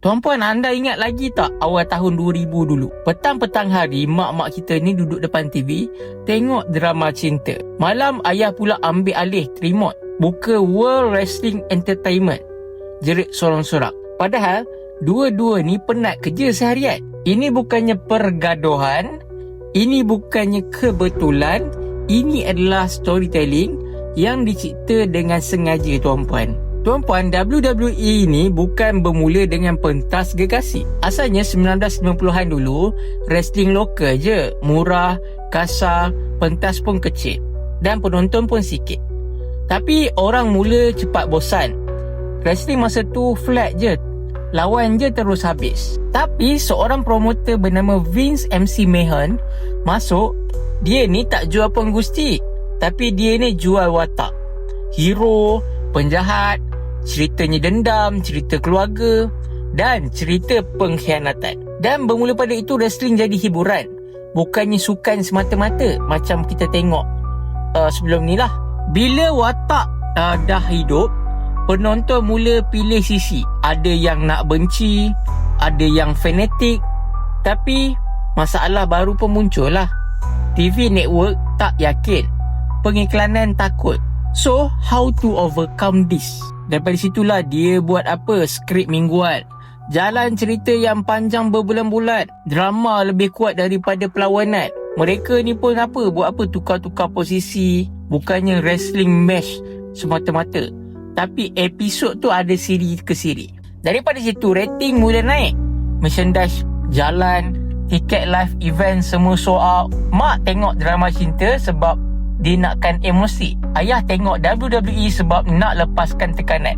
Tuan-puan, anda ingat lagi tak awal tahun 2000 dulu? Petang-petang hari, mak-mak kita ni duduk depan TV, tengok drama cinta. Malam, ayah pula ambil alih remote, buka World Wrestling Entertainment. Jerit sorang-sorak. Padahal, dua-dua ni penat kerja seharian. Ini bukannya pergaduhan, ini bukannya kebetulan, ini adalah storytelling yang dicipta dengan sengaja, tuan-puan. Tuan-puan, WWE ini bukan bermula dengan pentas gergasi. Asalnya 1990-an dulu, wrestling lokal je. Murah, kasar, pentas pun kecil. Dan penonton pun sikit. Tapi orang mula cepat bosan. Wrestling masa tu flat je. Lawan je terus habis. Tapi seorang promoter bernama Vince MC Mahon masuk. Dia ni tak jual penggusti, tapi dia ni jual watak. Hero, penjahat, ceritanya dendam, cerita keluarga dan cerita pengkhianatan. Dan bermula pada itu, wrestling jadi hiburan, bukannya sukan semata-mata macam kita tengok sebelum ni lah. Bila watak dah hidup, penonton mula pilih sisi. Ada yang nak benci, ada yang fanatik. Tapi masalah baru pun muncul lah. TV network tak yakin, pengiklanan takut. So, how to overcome this? Daripada situlah dia buat skrip mingguan, jalan cerita yang panjang berbulan-bulan, drama lebih kuat daripada perlawanan. Mereka ni pun buat tukar-tukar posisi. Bukannya wrestling match semata-mata, tapi episod tu ada siri ke siri. Daripada situ rating mula naik, merchandise jalan, tiket live event semua sold out. Mak tengok drama cinta sebab dia nakkan emosi. Ayah tengok WWE sebab nak lepaskan tekanan.